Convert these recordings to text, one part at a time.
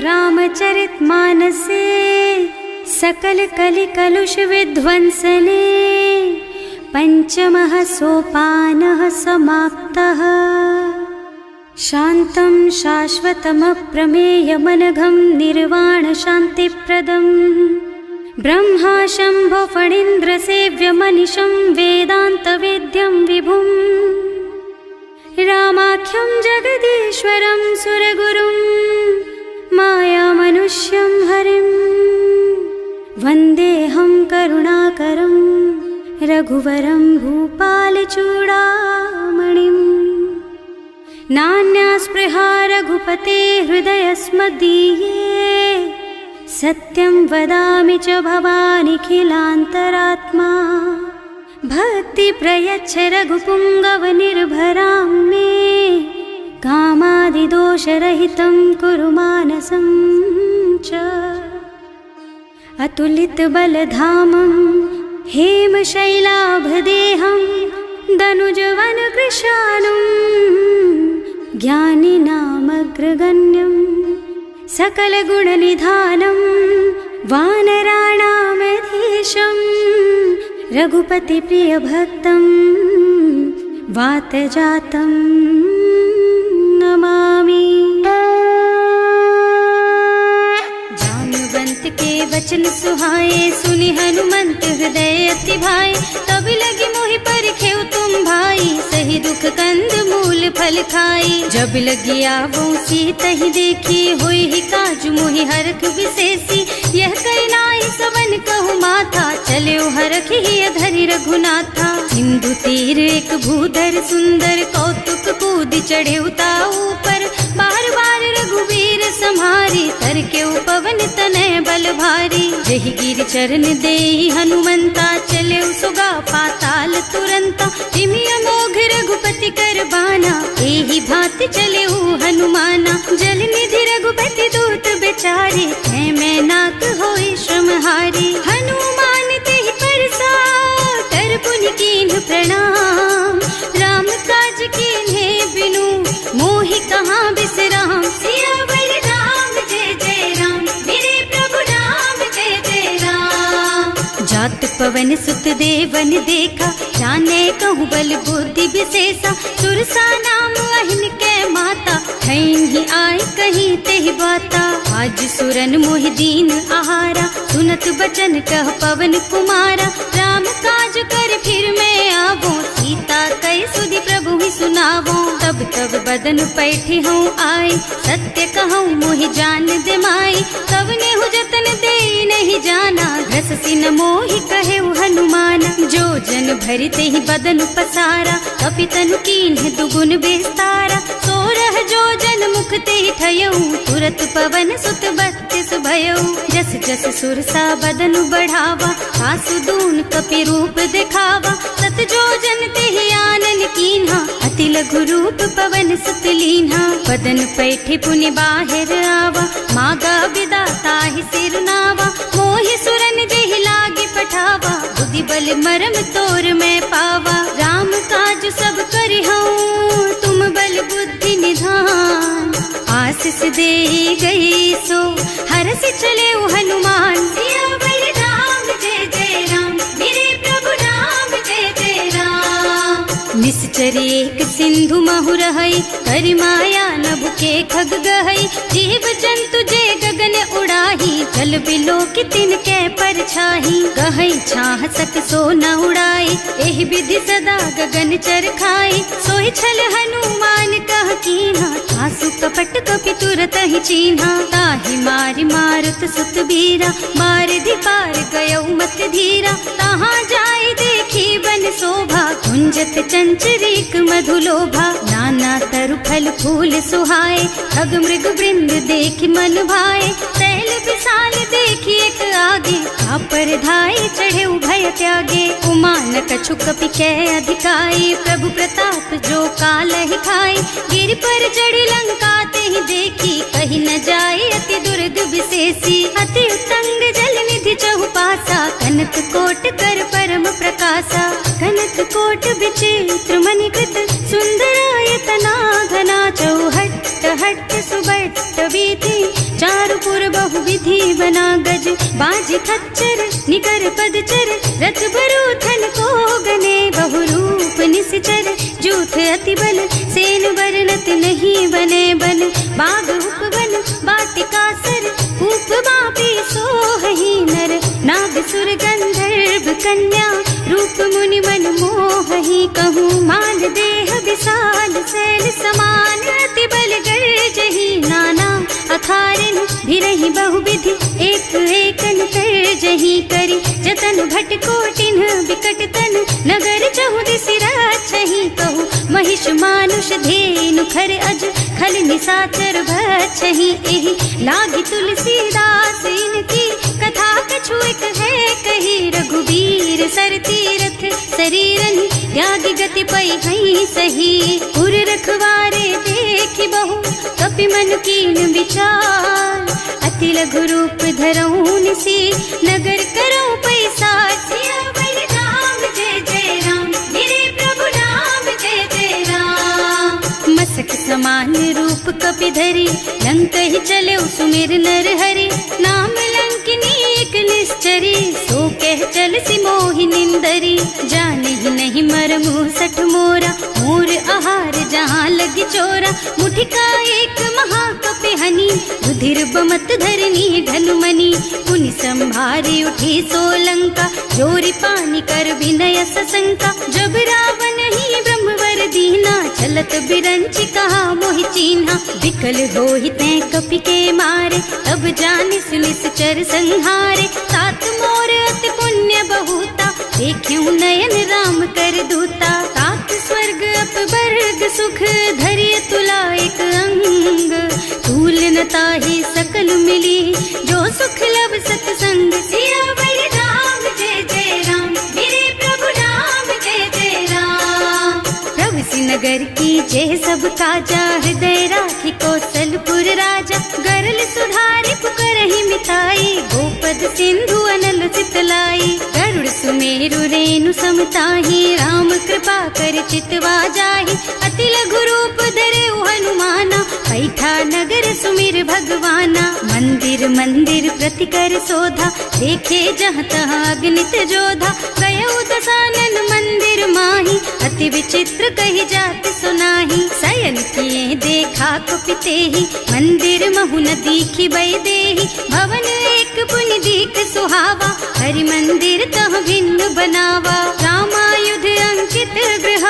रामचरितमानसे सकल कलि कलुष विध्वंसने पंचमः सोपानः समाप्तः। शान्तं शाश्वतमप्रमेयमनघं निर्वाण शान्तिप्रदम् ब्रह्मा शम्भो फणीन्द्रसेव्यमनिशं वेदान्तवेद्यं विभुम् रामाख्यं जगदीश्वरं सुरगुरुं मायामनुष्यं हरिं वन्देऽहं करुणाकरं रघुवरं भूपालचूडामणिम्। नान्या स्पृहा रघुपते हृदयस्मदीये सत्यं वदामि च भवानिखिलान्तरात्मा। भक्ति प्रयच्छ रघुपुङ्गवनिर्भरां मे कामादिदोषरहितं कुरु मानसं च। अतुलितबलधामं हेमशैलाभदेहं दनुजवनकृशानुं ज्ञानिनामग्रगण्यं सकलगुणनिधानं वानराणामधीशं रघुपतिप्रियभक्तं वातजातं नमामि। जाम्बवंत के वचन सुहाए सुनि हनुमंत हृदय अति भाए। तब लगी मोहि परिखेउ तुम भाई सही दुख कंद मूल फल खाई। जब लगी आवो सीतहि देखी होई ही काजु मोहि हरख विशेषी। यह कई नाई सवन कहु माथा चले हरखि ही धरि रघुनाथा। सिंधु तीर एक भूधर सुंदर कौतुक कूद चढ़े ऊपर। बार बार रघुवीर सम्हारी तर के पवन तनय बल भारी। जहि गिर चरण देहि हनुमंता चले सुगा पाताल तुरंता। जिमि अमोघ रघुपति कर बाना एहि भांति चले हनुमाना। जल निधि रघुपति दूत बेचारे है मैं नाक होई श्रमहारी। हनुमान तेहि परसा कर पुनि कीन्ह प्रणाम। राम काज कीन्हे बिनु मोहि कहाँ बिसराम। सियावर राम जय जय राम मेरे प्रभु राम जय जय राम। जात पवन सुत देवन देखा जाने कहूँ बल बुद्धि विशेषा। सुरसा नाम अहिन के माता खैन ही आय कहीं तेहि बाता। आज सुरन मोहि दीन आहारा सुनत बचन कह पवन कुमारा। राम काज कर फिर मैं आवो सीता कई सुधि प्रभु ही सुनावो। तब तब बदन पैठी हूँ आए सत्य कहूँ मोहि जान दे माई। तब नेहु जतन दे नहीं जाना घस सिन मोहि कहे हनुमाना। जो जन भरि तेहि बदन पसारा कपितनु कीन्ह दुगुन बेस्तारा। सोरह जो जन मुख तेहि ठयऊ तुरत पवन सुत बत्तिस भयऊ। जस जस सुरसा बदन बढ़ावा आसु दून कपि रूप दिखावा। सत जो जन तेहि आनन कीन्हा अति लघु रूप पवन सुत लीन्हा। बदन पैठि पुनि बाहिर आवा मागा बिदा ताहि सिर नावा। मोहि सुरन जेहि लागी पठावा बुद्धि बल मरम तोर मैं पावा। राम काज सब करिहऊँ तुम बल बुद्धि निधान। आशीष दे गई सो हरस चले हनुमान। सियावर राम जय जय राम मेरे प्रभु राम जय जय राम। निश्चर एक सिंधु महु रहई करि माया नभ के खग गहई। जीव जंतु जे गगन उड़ाही जल बिलो कि तिनके परछाही। गहई छाह सक सो न उड़ाई एहि विधि सदा गगन चर खाई। सोहि छल हनुमान कह कीन्हा आसु कपट कपि तुरत ही चीन्हा। ताहि मारि मारुत सुत बीरा बारिधि पार गयौ मत धीरा। तहाँ जाय देखी बन शोभा कुंजत चंचरीक मधुलोभा। नाना तरु फल फूल सुहाए खग मृग वृंद देखि मन भाए। तैल विशाल देखि एक आगे पर धाय चढ़े भय त्यागे। उमान कछु कपि कै अधिकाई प्रभु प्रताप जो काल ही खाई। गिर पर चढ़ी लंका तेहि देखी कहीं न जाए अति दुर्ग विशेषी। अति उत्तंग जल निधि चहुपासा कनक कोट कर परम प्रकाशा। कनक कोट विचित्र मणिकृत सुंदरायतना घना चौहट्ट हट्ट भट्ट सुबट्ट बीथी, चारु पुर बहुविधि बना गज, बाज खच्चर निकर पदचर, रथ बरूथन को गने, बहुरूप निश्चर जूथ अति बल, सेन बरनत नहीं बने बन, बाग उपवन बाटिका सर, कूप बापी सोहहि नर, नाग सुर गंधर्व कन्या, रूप मुनि मन मोहहि, कहूँ मान देह विशाल शैल समान, अति बल गर्जहि नाना अखारिन, भिरहि बहुविधि एक एकन तरजहि करि, जतन भट कोटिन बिकट तन, नगर चहुदिसि राछहि, कहूँ महिष मानुष धेनु खर अज, खल निसाचर भक्षहि, एहि लागी तुलसीदास इनकी, कथा कछु एक है कही, रघुबीर सर तीरथ शरीरनि, त्यागी गति पई हई सही, उर रखवारे देखि बहु, कपि मन कीन विचार, अति लघु रूप धरऊं निसी, नगर करऊं पैसार, सियावर राम जय जय राम, मेरे प्रभु राम जय जय राम, मसक समान रूप कपि धरी, लंक ही चले सुमिर नर हरि, नाम लंकिनी एक निश्चरी, सो कह चल सी मोहि निंदरी, जाने ही नहीं मरमु सठ मोरा, मोर आहार जहाँ लगी चोरा, मुठिका एक महाकपि हनी, रुधिर बमत धरनी ढलुमनी, पुनि संभारी उठी सोलंका, जोरी पानी कर विनय सशंका, जब रावण ही ब्रह्मवर दीना, चलत बिरंची कहा मोहि चीन्हा, विकल होहि तै कपि के मारे, तब जानि सुनिश्चर संहारे, तात मोर अति पुण्य बहुता, देख्यूं नयन राम कर दूता, तात स्वर्ग अपवर्ग सुख, धरिय तुला एक अंग, तूल न ताहि सकल मिली, जो सुख लब सतसंग, सियावर राम जय जय राम, मेरे प्रभु राम जय जय राम, प्रभु नगर की जय सब काजा, हृदय राखी कौशलपुर राजा, गरल सुधारि पुकारहि मिताई, गोपद सिंधु अनल चितलाई, गरुड़ सुमेरु रेणु समताहि, राम कृपा कर चितवा जाहि, अति लघु रूप धरे हनुमाना, पैठा नगर सुमिर भगवाना, मंदिर मंदिर प्रति कर शोधा, देखे जहाँ तहाँ अगणित जोधा, गयो दसानन मंदिर माही, अति विचित्र कही जात सुनाही, शयन किए देखा कुपितेहि, मंदिर महु न दीखि बई देहि, भवन एक पुनि दीख सुहावा, हरि मंदिर तह भिन्न बनावा, रामायुध अंकित गृह,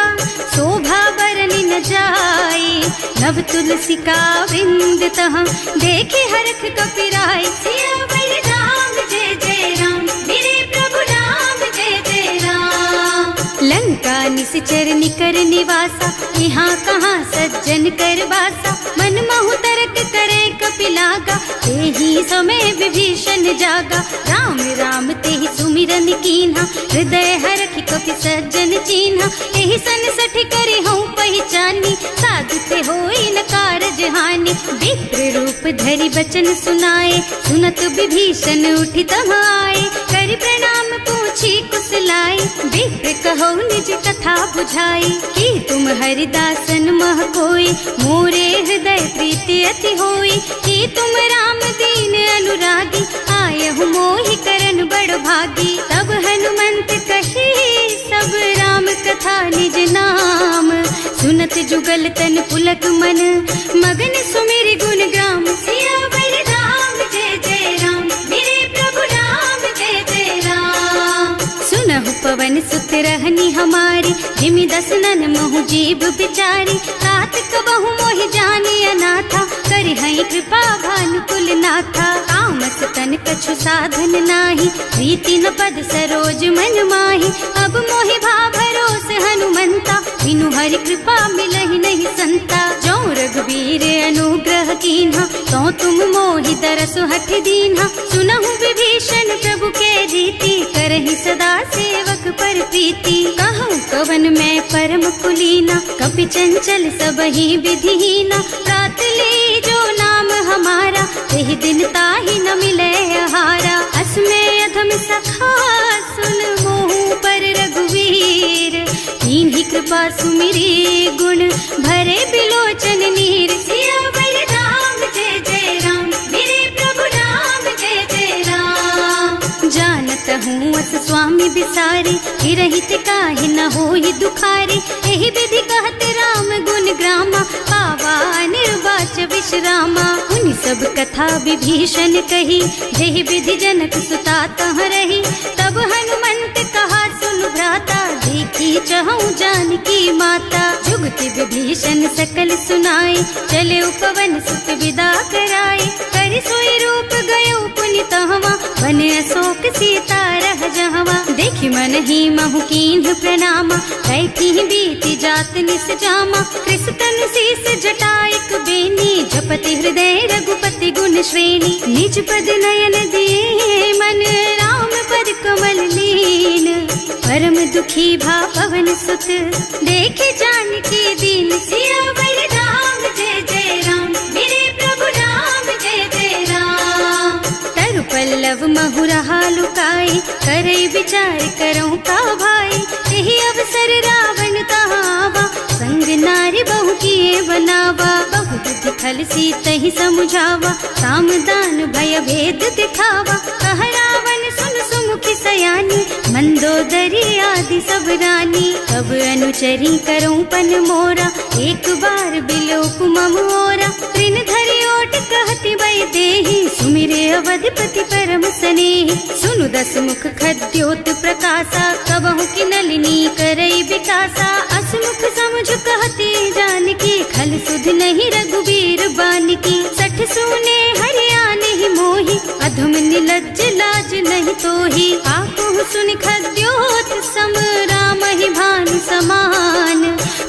शोभा बरनि न जाई, नव तुलसी का वृंद तह, देखे हरख कपिराई, सियावर राम जय जय राम, मेरे प्रभु राम जय जय राम, लंका निश्चर निकर निवासा, यहाँ कहाँ सज्जन कर वासा, मन महु तरक करे कपिलागा, तेहि समय विभीषण जागा, राम राम तेहि सुमिरन कीन्हा, हृदय हरखि कपि सज्जन चीन्हा, एहि सन सठ करे हूँ पहचानी, साधु ते होई न कारज हानि, विप्र रूप धरि बचन सुनाए, सुनत विभीषण उठि तहाँ आए, करि प्रणाम पूछी कुशलाई, विप्र कहो निज कथा बुझाई, कि तुम हरिदासन मह कोई, मोरे हृदय प्रीति अति होई, कि तुम राम दीन अनुरागी, आयहु मोहि करन बड़ भागी, तब हनुमंत कही सब राम कथा निज नाम, सुनत जुगल तन पुलक मन, मगन सुमिर गुण ग्राम, सियावर राम जय जय राम, मेरे प्रभु राम जय जय राम, सुनहु पवन सुत रहनी हमारी, जिमि दसनन महु जीव बिचारी, तात कबहु मोहि जानी अनाथा, करिहई कृपा भानुकुल नाथा, तामस तन कछु साधन नाही, प्रीति न पद सरोज मन माही, अब मोहि भा भरोस हनुमंता, बिनु हरि कृपा मिलहि नहीं संता, जो रघुबीर अनुग्रह कीन्हा, तो तुम मोहि तरसु हठ दीन्हा, सुनहु विभीषण प्रभु के रीति, करहि सदा सेवक पर प्रीति, कहूँ कवन मैं परम कुलीना, कपि चंचल सबहि विधिहीना, रात ले जो नाम हमारा, तेहि दिन ताहि न मिले आहारा, असमय अधम सखा सुन मोहु पर रघुवीर, कीन्ही कृपा सुमिरी गुण भरे बिलोचन नीर, सियावर राम बनौस स्वामी बिसारी, रहित काहे न होई दुखारी। एहि विधि कहत राम गुण ग्रामा, पावा निर्वाच विश्रामा। उन सब कथा विभीषण कही, जेहि विधि जनक सुता तह रही। तब हनुमंत कहा सुन भ्राता, देखी चहु जानकी माता। जुगति विभीषण सकल सुनाई, चले उपवन सुत विदा कराई। कर सोई रूप गयो पुनि तहवा, बन अशोक सीता रह जहवा। देखि मन ही महु कीन्ह प्रणामा, कैथी बीति जात निस जामा। कृष तनु शीस जटाइक बेनी, जपति हृदय रघुपति गुण श्रेणी। निज पद नयन दिए मन, राम पद कमल लीन। परम दुखी भा पवन सुत, देखे जानकी दीन। सियावर राम जय जय राम, मेरे प्रभु राम जय जय राम। तरु पल्लव महुरहा लुकाई, करई विचार करऊं का भाई। यही अवसर रावण तहावा, संग नारी बहु किए बनावा। बहु बुद्धि खल सीतहि समुझावा, काम दान भय भेद दिखावा। कह रावण सुन सुमुखी सयानी, मंदोदरी आदि सब रानी। तब अनुचरी करऊं पन मोरा, एक बार बिलोक मम ओरा। तृण धरि ओट कहति वै देहि, सुमिरे अवधिपति परम स्नेहि। सुनु दस मुख खद्योत प्रकाशा, कबहु की नलिनी करई विकासा। असमुख समझ कहती जानकी, खल सुध नहीं रघुबीर बानकी। सठ सूने हरियाणा ही मोही, अधम निलज्ज लाज नहीं तोही। आकुह सुन खद्योत सम, राम ही भानु समान।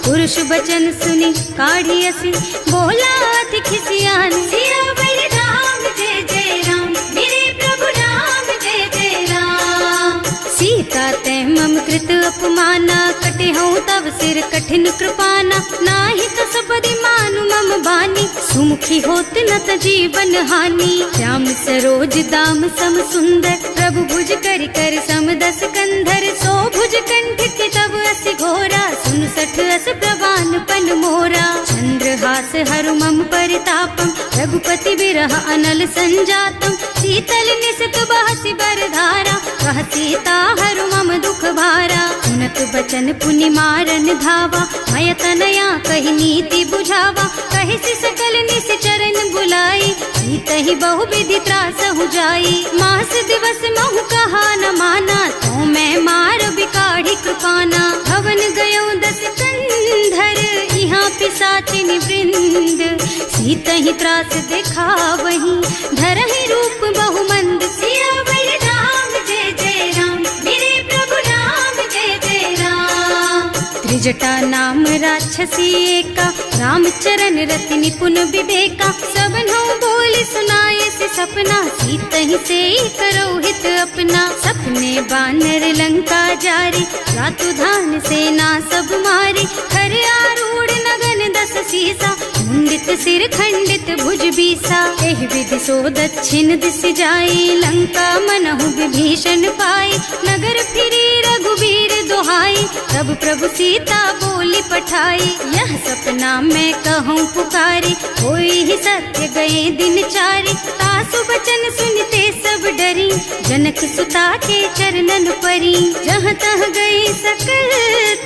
पुरुष बचन सुनि काढ़ी असी, बोला अति खिसियान। सियावर राम जय जय राम, मेरे प्रभु राम जय जय राम। सीता तै मम कृत अपमाना, कटे हूँ तब सिर कठिन कृपाना। नाही तो सबदि मानु मम बानी, सुमुखी होत न त जीवन हानि। श्याम सरोज दाम सम सुंदर, प्रभु भुज कर कर सम दस कंधर। सो भुज कंठ के तब अस घोरा, सुन सठ अस प्रवान पन मोरा। चंद्रहास हरु मम परितापम, रघुपति बिरह अनल संजातम। शीतल निसत बहसि बरधारा, कह सीता हरु मम दुख भारा। सुनत बचन पुनि मारन धावा, मय तनया कहि नीति बुझावा। कहि सि सकल निस चरण बुलाई, सीतहि बहु विधि त्रासहु जाई। मास दिवस महु कहा न माना, तो मैं मार बिकाढ़ी कृपाना। भवन गयो दस कंधर, यहाँ पिशाचिनी वृंद। सीतहि त्रास दिखावहीं, धरहि रूप बहु मंद। सियावर राम जय जय राम, मेरे प्रभु राम जय जय राम। त्रिजटा नाम राक्षसी एका, राम चरण रति निपुण विवेका। सबनों बोल सुनाए से सपना, सीतहि से करो हित अपना। सपने बानर लंका जारी, रातु धान सेना सब मारी। खर आरूढ़ नगन दस सीसा, मुंडित सिर खंडित भुज बीसा। एहि विधि सो दक्षिण दिस जाई, लंका मनहु विभीषण पाई। नगर फिरी रघुबीर दुहाई, तब प्रभु सीता बोली पठाई। यह सपना मैं कहूँ पुकारी, होई ही सत्य गए दिन चारि। तासु बचन सुनते सब डरी, जनक सुता के चरणन परी। जहाँ तह गई सकल,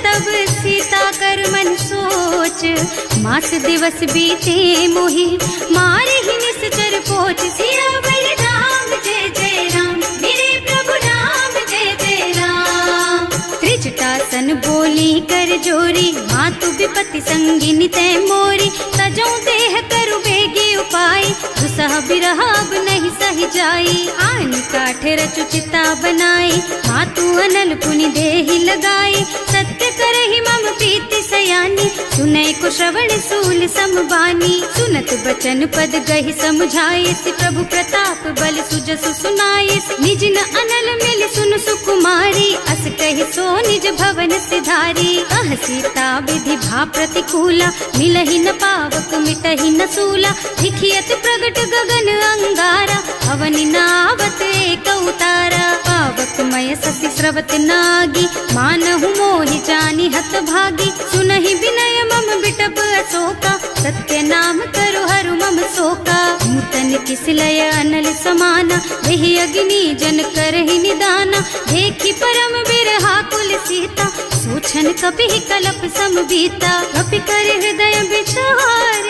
तब सीता कर मन सोच। मास दिवस बीते मोहि, मारे ही निश्चर पोच। सियावर राम जय जय राम, मेरे प्रभु राम जय जय राम। त्रिजटा सन बोली कर जोरी, मातु विपति संगिनी तै मोरी। तजो देह करु बेगी उपाय, दुसह बिरह अब नहीं सही जाई। आन काठ रचु चिता बनाई, मातु अनल पुनि देहि लगाई। सत्य करहि मम प्रीति सयानी, सुनै को श्रवण सूल समबानी। सुनत बचन पद गहि समझाए, प्रभु प्रताप बल सुजसु सुनाए। निज न अनल मिल सुन सुकुमारी, अस कहि सो निज भवन सिधारी। कह सीता विधि भा प्रतिकूला, मिलहि न पावक मिटहि न सूला। लिखियत प्रगट गगन अंगारा, अवनि नावत एक उतारा। पावक मय ससि स्रवत नागी, मानहु मोहि जानि हत भागी। सुनहि विनय मम बिटप अशोका, सत्य नाम करु हरु मम शोका। नूतन किसलय अनल समाना, वही अग्नि जन करहि निदाना, देखी परम बिरहा कुल सीता, सोचन कपि कलप सम बीता, कपि कर हृदय विचार,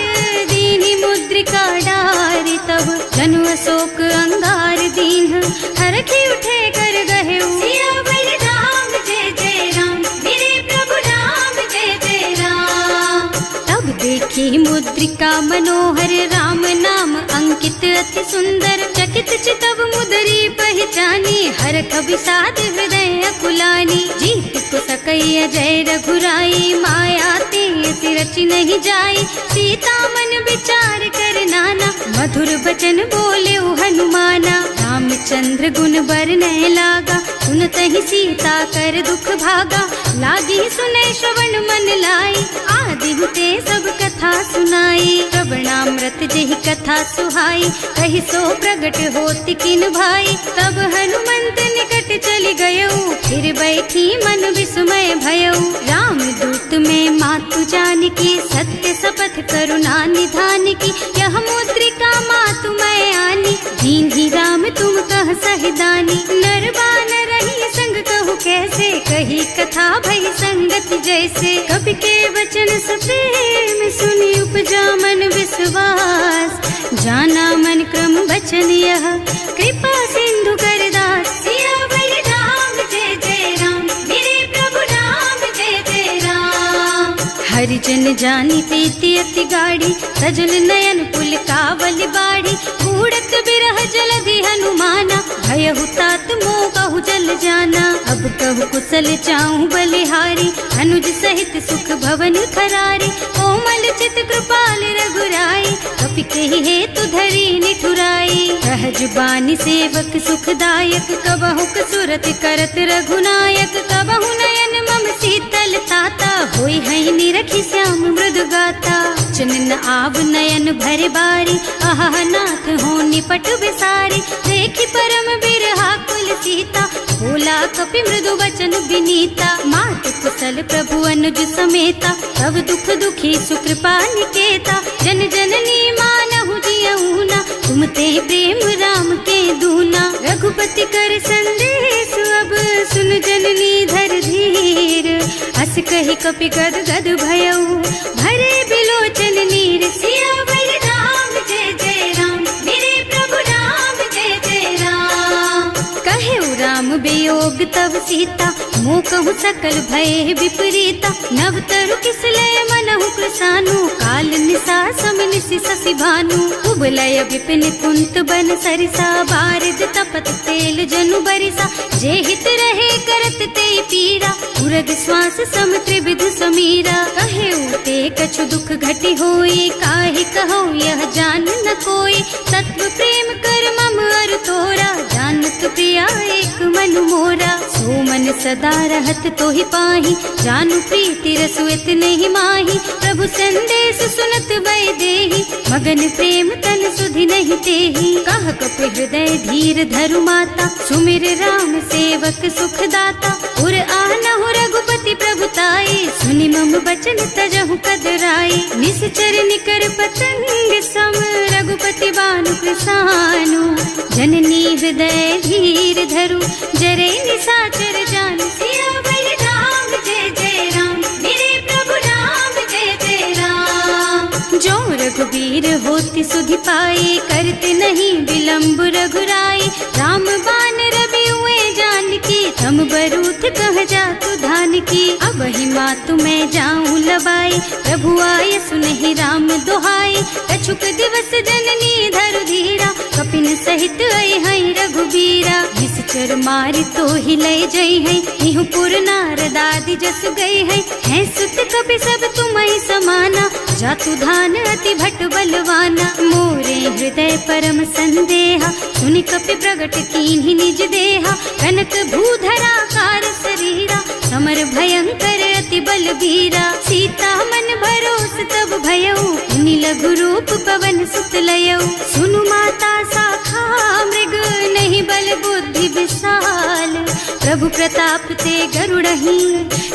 दीनी मुद्रिका डारी, तब जनु अशोक अंगार दीन, हरखी उठे कर गहे सियावर राम जय जय राम, मेरे प्रभु राम जय जय राम। तब देखी मुद्रिका मनोहर, राम नाम अंकित अति सुंदर, चकित चितव मुदरी पहचानी, हर कवि साध हृदय अकुलानी, जीत को सकैया जय रघुराई, माया ते रचि नहीं जाई, सीता मन विचार कर नाना, मधुर बचन बोले हनुमाना, रामचंद्र गुण बरनय लागा, सुनतहि सीता कर दुख भागा, लागी सुनै श्रवण मन लाई, आदि हुते सब कथा सुनाई, श्रवणामृत जेहि कथा सुहाई, कहि सो प्रगट होति किन भाई, तब हनुमंत निकट चली गयऊ, फिर बैठी मन विस्मय भयऊ, राम दूत में मातु जानकी, सत्य शपथ करुणा निधान की, यह मुद्रिका मातु मैं आनी, दीन्ही राम तुम कह सहिदानी, नरबान रही संग कहु कैसे, कही कथा भई संगति जैसे, कवि के वचन सप्रेम सुनि उपजा मन विश्वास, जाना मन क्रम वचन यह, कृपा सिंधु कर दास, सियावर राम जय जय राम, मेरे प्रभु राम जय जय राम। हरिजन जानी प्रीति अति गाढ़ी, सजल नयन पुल कावल बाढ़ी, बूढ़त बिरह जलधि हनुमाना, भयहु तात मोह कहु जल जाना, अब कहु कुशल चाहूं बलिहारी, अनुज सहित सुख भवन खरारी, कोमल चित कृपाल रघुराई, कपि कहि हेतु धरी निठुराई, सहज बानी सेवक सुखदायक, कबहु सुरत करत रघुनायक, कबहु नयन मम शीतल ताता, होई है निरखी श्याम मृदु गाता, चनन आव नयन भरे बारी, आहा नाथ हो निपट बिसारी, देखी परम बिरहा कुल सीता, बोला कपि मृदु वचन विनीता, मात कुशल प्रभु अनुज समेता, तब दुख दुखी सुकृपा निकेता, जन जननी मानहु जियऊना, तुम ते प्रेम राम के दूना, रघुपति कर संदेश अब सुन जननी धर धीर, अस कहि कपि गद गद भयऊ, भरे बिलोचन नीर, सियावर राम जय जय राम, मेरे प्रभु राम जय जय राम। कहे राम वियोग तब सीता, मोह कहु सकल भय विपरीता, नव तरु किसलय मनहु कृसानु, काल निसा सम निसि शशि भानु, उबलय विपिन कुंत बन सरिसा, बारिद तपत तेल जनु बरिसा, जे हित रहे करत ते पीरा, उरग श्वास सम त्रिविध समीरा, कहे उते कछु दुख घटी होई, काहे कहो यह जान न कोई, तत्व प्रेम कर मम अर तोरा, जानत प्रिया एक मन मोरा, सो मन सदा रहत तोहि पाही, जानु प्रीति रसु इतने ही माही, प्रभु संदेश सुनत वै देही, मगन प्रेम तन सुधि नहीं तेही, कह कपि हृदय धीर धरु माता, सुमिर राम सेवक सुखदाता, उर आनहु रघुपति प्रभुताई, सुनि मम बचन तजहु कदराई, निश्चर निकर पतंग सम, रघुपति बानु कृसानु, जननी हृदय धीर धरु, जरे निसाचर जानु, सियावर राम जय जय राम, मेरे प्रभु राम जय जय राम। जो रघुबीर होति सुधि पाई, करते नहीं विलंब रघुराई, राम बान रवि हुए जानकी, थम बरूथ कह जातु धान की, अब ही मातु मैं जाऊं लबाई, प्रभु आय सुनहि राम दुहाई, कछुक दिवस जननी धरु धीरा, कपिन सहित आई हई रघुबीरा, निश्चर मारि तो ही लय जई है, इहु पुर नारदादि जस गई है सुत कपि सब तुम्हि समाना, जातु धान अति भट बलवाना, मोरे हृदय परम संदेहा, सुनि कपि प्रगट कीन्हि निज देहा, कनक भूधरा कार शरीरा, समर भयंकर अति बलबीरा, सीता मन भरोस तब भयऊ, मुनि लघु रूप पवन सुत लयऊ, सुनु माता शाखा मृग नहीं बल बुद्धि विशाल, प्रभु प्रताप ते गरुड़हि,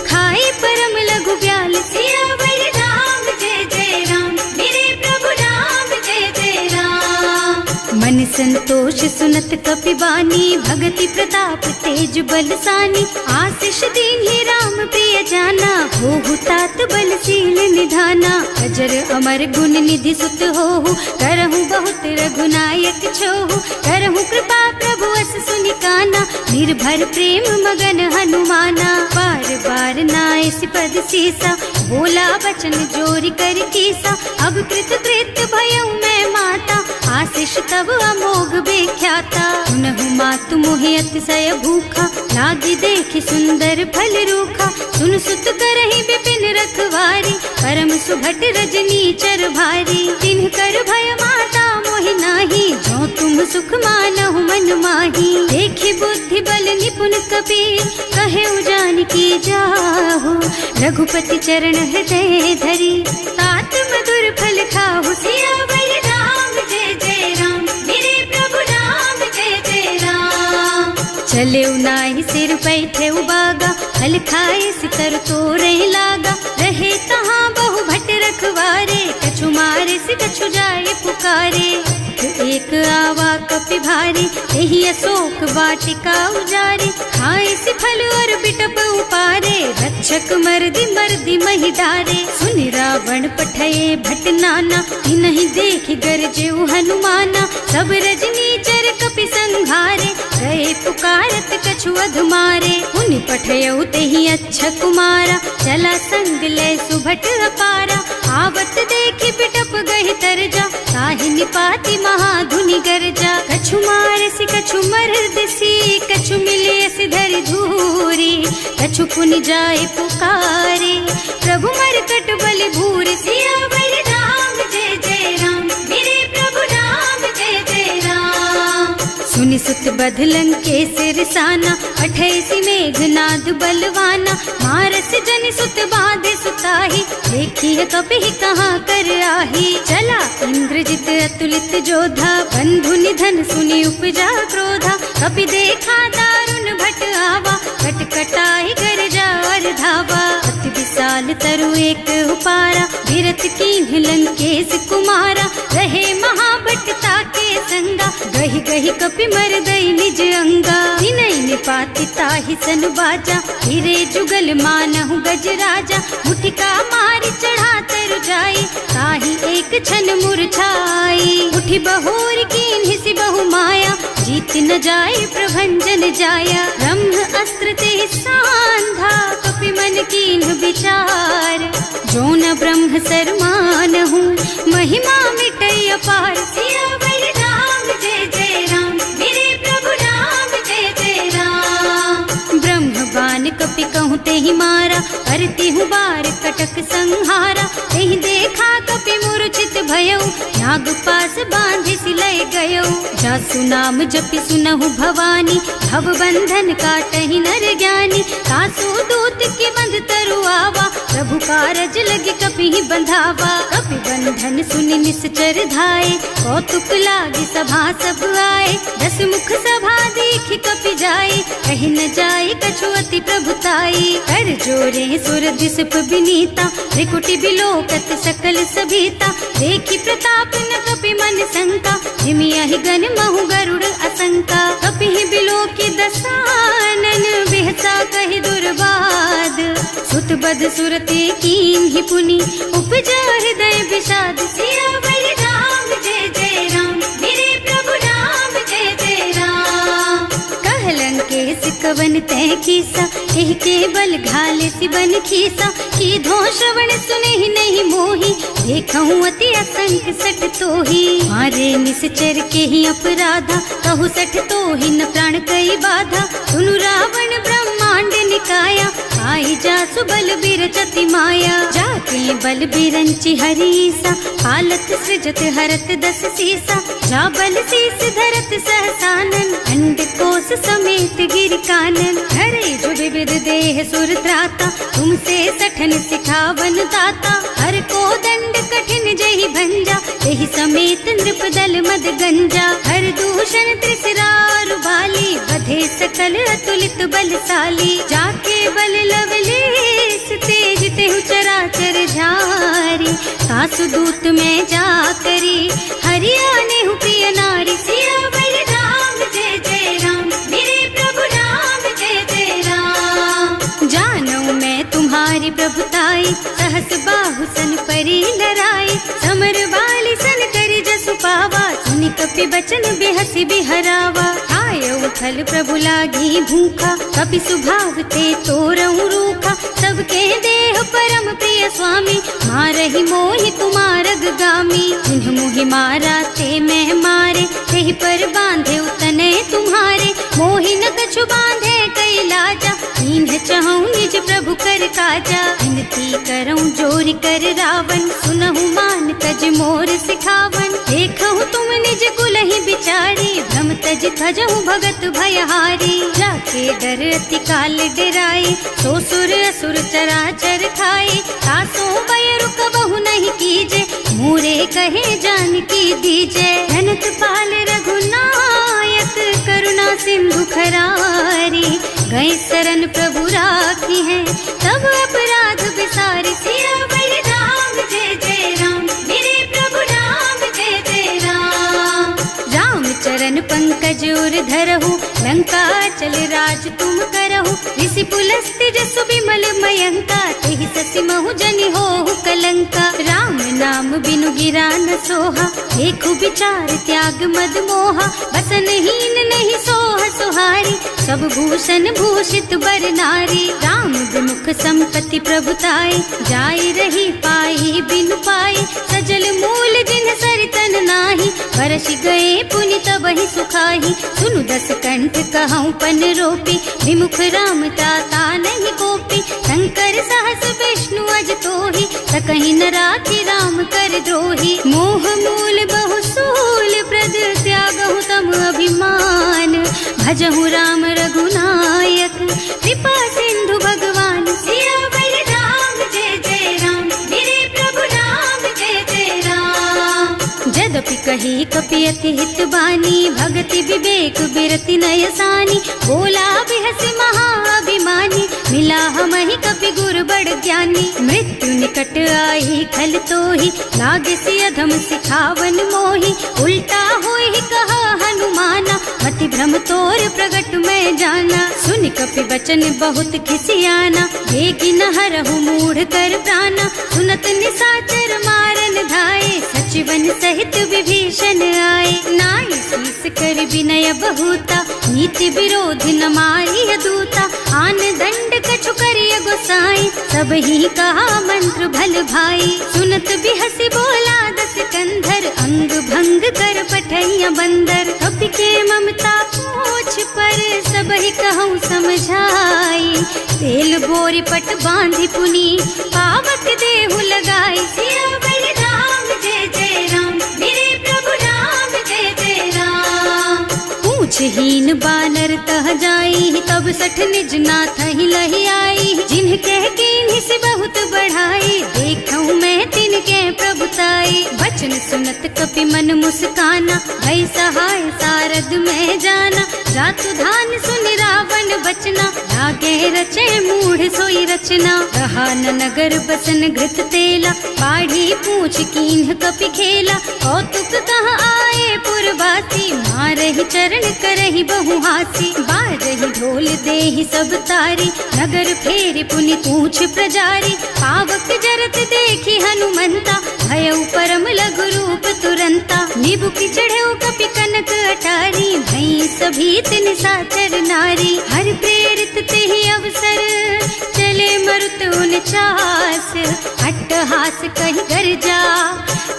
खाई परम लघु ब्याल, सियावर राम जय जय राम, मेरे प्रभु राम जय जय राम। संतोष सुनत कपिबानी, भगति प्रताप तेज बलसानी। आशीष दीन्हि राम प्रिय जाना, होहु तात बलशील निधाना। अजर अमर गुण निधि सुत होहु, करहु बहुत रघुनायक छोहु। करहु कृपा प्रभु अस सुनि काना, निर्भर प्रेम मगन हनुमाना। बार बार नाइस पद सीसा, बोला बचन जोरी कर कीसा। अब कृत कृत भयउ मैं माता, आशीष तब अमोघ बेख्याता। सुनहु मातु मोहि अतिशय भूखा, लागी देखि सुंदर फल रूखा। सुन सुत करहि विपिन रखवारी, परम सुभट रजनी चर भारी। तिन्ह कर भय माता मोहि नाही, जो तुम सुख मानहु मन माही। देखि बुद्धि बल निपुण कपि, कहे जानकी जाहु। रघुपति चरण हृदय धरी, तात मधुर फल खाहु। सियावर राम जय जय राम, मेरे प्रभु राम जय जय राम। चले नाहि सिर बैठे बागा, फल खाए सितर तोरे लागा। रहे तहाँ बहु भट रखवारे, कछु मारे से कछु जाए पुकारे। एक आवा कपि भारी, यही अशोक वाटिका उजारी। खाए से फल और बिटप उपारे, रक्षक मर्दी मर्दी मही डारे। सुनि रावण पठये भट नाना, नहीं देखि गरजेउ हनुमाना। सब रजनी चर कपि संघारे, गए पुकारत कछु अधमारे। उनि पठयउ तेहि अच्छा कुमारा, चला संग ले सुभट अपारा। आवत देखि बिटप गहि तरजा, ताहि निपाति महाधुनि गरजा। कछु मारसि कछु मरदसी, कछु मिलेसि धरि धूरी। कछु पुनि जाए पुकारे, प्रभु मरकट बल भूरि। सियावर राम जय जय राम, मेरे प्रभु राम जय जय राम। सुनि सुत बध लंकेश रिसाना, पठैसि मेघनाद बलवाना। मारस जनि सुत बाधे सुताही, देखिए कपि कहाँ कर आही। चला इंद्रजित अतुलित जोधा, बंधु निधन सुनि उपजा क्रोधा। कपि देखा दारुण भट आवा, कटकटाई गरजा और धावा। अति विशाल तरु एक उपारा, गिरत कीन्ह लंकेश कुमारा। रहे महाभट ताके संगा, गहि गहि कपि मर गई निज अंगा। विनय निपाति ताहि सन बाजा, फिरे जुगल मानहु गज राजा। मुठिका मारि चढ़ा तर जाई, ताहि एक छन मुरझाई। उठि बहोर कीन्हि सि बहु माया, जीत न जाए प्रभंजन जाया। ब्रह्म अस्त्र ते सांधा, कपि मन कीन्ह विचार। जो न ब्रह्म सर मानहु, महिमा मिटै अपार। सियावर राम जय जय राम, मेरे प्रभु राम जय जय राम। ब्रह्म बान कपि कहूँ तेहि मारा, करती हूँ बार कटक संहारा। तेहि देखा कपि मूर्छित भयउ, नाग पास बांधि सिलय गयउ। जासु नाम जपि सुनहु भवानी, भव बंधन काटहि नर ज्ञानी। तासु दूत की बंध तरु आवा, प्रभु कारज लगे कपि बंधावा। कपि बंधन सुनि निश्चर धाये, कौतुक लागी सभा सब आए। 10 मुख सभा देखि कपि जाए, कहि न जाए कछु अति प्रभुताई। कर जोरे सुर दिसप विनीता, त्रिकुटि बिलोकत सकल सभीता। देखि प्रताप न कपि मन शंका, हिमियहि गण महु गरुड़ असंका। कपि बिलोकि दसानन, बिहसा कहि दुर्बाद। सुत बद सुरते कीन्हि पुनि, उपजा हृदय विषाद। सियावर राम जय जय राम, मेरे प्रभु राम जय जय राम। कह लंकेश कवन तै कीसा, एहि के बल घाले सि बन खीसा। कीधो श्रवण सुनेहि नहीं मोही, देखहु अति असंख सठ तोही। मारे निश्चर के ही अपराधा, कहु सठ तोहि न प्राण कई बाधा। सुनु रावण ब्रह्मांड निकाया, आई जासु बल बिरचति माया। जाके बल बिरंचि हरीसा, हालत सृजत हरत 10 सीसा। जा बल शीस धरत सहसानन, अंड कोस समेत गिर कानन। हरे जो विविध देह सुर त्राता, तुमसे सठन सिखावन दाता। हर को दंड कठिन जहि भंजा, तेहि समेत नृप दल मद गंजा। हर दूषण त्रिसरारु बाली, बधे सकल अतुलित बलशाली। जाके बल लवलेस तेज तेहु चराचर झारी। सासु दूत में जा करी, हरियाणे हु प्रिय नारी। सिया बाहु सन परी लराए, समर बाली सन करी जसु पावा, सुनि कपि बचन बेहसी बिहरावा। आयऊ फल प्रभु लागी भूखा, कपि सुभाव ते तोरऊ रूखा, सबके देह परम प्रिय स्वामी, मारहि मोहि कुमारग गामी। जिन्ह मोहि मारा ते मैं मारे, तेहि पर बांधे उतने तुम्हारे, मोहि न कछु बांधे कई लाजा, इन्ह चहु निज प्रभु कर काजा। विनती करऊं जोरि कर रावण, सुनहु मान तज मोर सिखावन। देखहु तुम निज कुलहि बिचारी, भ्रम तज थजहु भगत भयहारी। जाके डर अति काल डराए, सो सुर असुर चराचर खाए। तासो भय रुक बहु नहीं कीजे, मोरे कहे जानकी दीजे। धनत पाल रघुनायक, करुणा सिंधु खरारी। गए शरण प्रभु राखी है, तब अपराध बिसारी। सियावर राम जय जय राम, मेरे प्रभु राम जय जय राम। राम चरण पंकज उर धरहु, लंका चल राज तुम करहु। ऋषि पुलस्त्य जसु बिमल मयंका, तेहि ससि महु जनि होहु कलंका। राम नाम बिनु गिरा न सोहा, देखु विचार त्याग मद मोहा। बसन हीन नहीं सोह सुहारी, सब भूषण भूषित बर नारी। राम विमुख संपत्ति प्रभुताई, जाई रही पाई बिनु पाई। सजल मूल जिन सरितन नाही, बरस गए पुनि तबहि सुखाही। सुनु दस कंठ कहऊँ पन रोपी, विमुख राम ताता नहीं कोपी। शंकर सहस विष्णु अज तोहि, सकहि न राखी राम कर द्रोही। मोह मूल बहु सूल प्रद, त्यागहु तम अभिमान। भजहु राम रघुनायक, कृपा सिंधु भगवान। सियावर राम जय जय राम, मेरे प्रभु राम जय जय राम। जदपि कही कपि अति हित बानी, भगति विवेक बिरति नय सानी। बोला बिहसि महाअभिमानी, मिला हमहि कपि गुर बड़ ज्ञानी। मृत्यु निकट आई खल तोहि, लागे सि अधम सिखावन मोहि। उल्टा होहि कहा हनुमाना, मति भ्रम तोर प्रगट मैं जाना। सुनि कपि बचन बहुत खिसियाना, बेगी न हरहु मूढ़ कर प्राणा। सुनत निशाचर मारन धाये, सचिवन सहित विभीषण आए। नाई शीस कर विनय बहुता, नीति विरोध न मारिय दूता। आन दंड कछु करिय गोसाई, सब ही कहा मंत्र भल भाई। सुनत बिहसि बोला दस कंधर, अंग भंग कर पठैया बंदर। कपि के ममता पूछ पर, सब ही कहूँ समझाई। तेल बोरी पट बांधि पुनी, पावक देहु लगाई। सियावर राम जय जय राम, मेरे प्रभु राम जय जय राम। पूछहीन बानर तह जाई, तब सठ निज नाथ ही लही आई। जिन्ह कह कीन्हि से बहुत बढ़ाई, देखऊँ मैं तिनके प्रभुताई। वचन सुनत कपि मन मुस्काना, भई सहाय सारद में जाना। जातु धान सुनि रावण बचना, लागे रचे मूढ़ सोई रचना। रहा न नगर बसन घृत तेला, बाढ़ी पूछ कीन्ह कपि खेला। कौतुक कह आए पुरवासी, मारहि चरण करहि बहु हासी। बाजहि ढोल देहि सब तारी, नगर फेरि पुनि पूछ प्रजारी। पावक जरत देखि हनुमंता, भयउ परम लघु रूप तुरंता। निबुकि चढ़ऊ कपि कनक अटारी, भई सभीत निशाचर नारी। हर प्रेरित तेहि अवसर, चले मरुत उनचास। अट्टहास कहि गर्जा,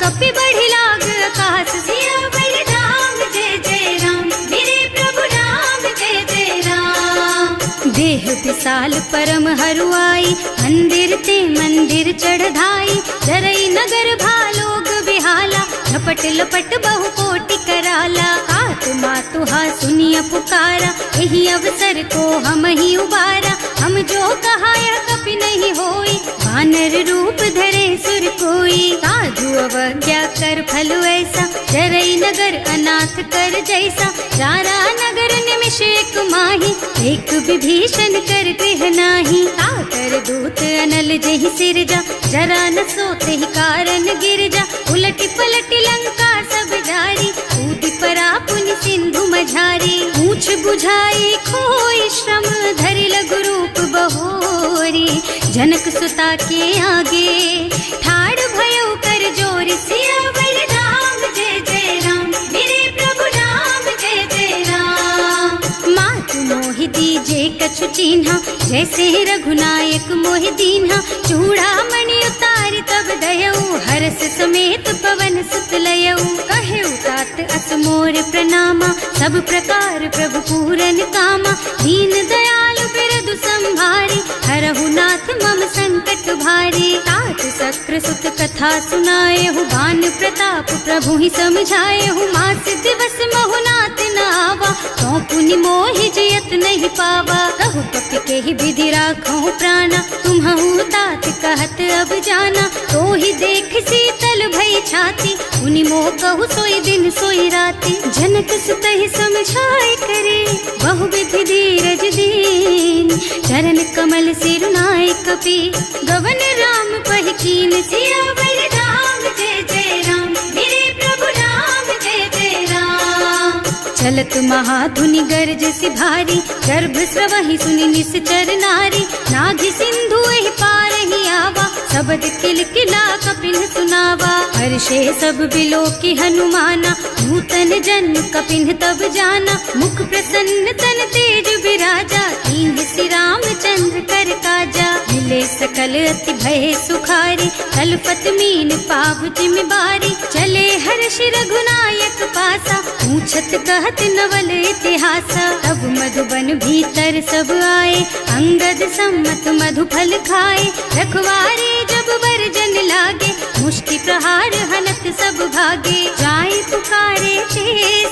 कपि बढ़ि लाग आकाश। सियावर राम जय जय राम, मेरे प्रभु राम जय जय राम। देह विशाल परम हरुआई, मंदिर ते मंदिर चढ़धाई। जरई नगर भालोग बिहाला, झपट लपट बहु कोटि कराला। आत्मा तुहा सुनिय पुकारा, यही अवसर को हम ही उबारा। हम जो कहा यह कपि नहीं होई, वानर रूप धरे सुर कोई। साधु अवज्ञा कर फल ऐसा, जरई नगर अनाथ कर जैसा। जारा नगर निमिष एक माही, एक विभीषण कर गृह नाही। आकर दूत अनल जहि सिरजा, जरा न सोते ही कारण गिर जा। उलटी पलटी लंका सब जारी, कूदि परा पुनि सिंधु मझारी। पूछ बुझाई खोई श्रम, धरि लघु रूप बहोरी। जनक सुता के आगे ठाड़ भयो कर जोर सियावर राम जय जय राम, मेरे प्रभु राम जय जय राम। मात मोहि दीजे कछु चिन्हा, जैसे रघुनायक मोहि दीन्हा। चूड़ा मणि उतारि तब दयऊ, हरस समेत पवन सुत लयऊ। कहे तात अस मोर प्रणामा, सब प्रकार प्रभु पूरन कामा। दीन दयालु बिरदु संभारी, हरहु नाथ मम संकट भारी। तात सक्र सुत कथा सुनाएहु, बान प्रताप प्रभु ही समझाएहु। मास दिवस महु नाथ न आवा, तो पुनि मोहि जयत नहीं पावा। कहु कपि के ही विधि राखहु प्राणा, तुम्हु तात कहत अब जाना। तो ही देख शीतल भई छाती, उनि मोह कहु सोई दिन सोई राती। जनक सुत ही समझाए करे, बहु विधि धीरज दीन। चरण कमल सिरुनाए कपि, गवन राम पहि कीन। सियावर राम जय जय राम, मेरे प्रभु राम जय जय राम। चलत महाधुनि गरज सि भारी, गर्भ स्रवहि सुनि निश्चर नारी। नाभि सिंधु एहि पार ही आवा, शबद किलकिला कपिन सुनावा। हर्षे सब बिलो की हनुमाना, नूतन जन्म कपिन तब जाना। मुख प्रसन्न तन तेज विराजा, कीन्ह श्री रामचंद्र कर काजा। मिले सकल अति भय सुखारी, कलपत मीन पाव जिम बारी। चले हर्ष रघुनायक पासा, पूछत कहत नवल इतिहासा। तब मधुबन भीतर सब आए, अंगद सम्मत मधु फल खाए। रखवारे जब बरजन लागे, मुष्टि प्रहार हनत सब भागे। जाए पुकारे ते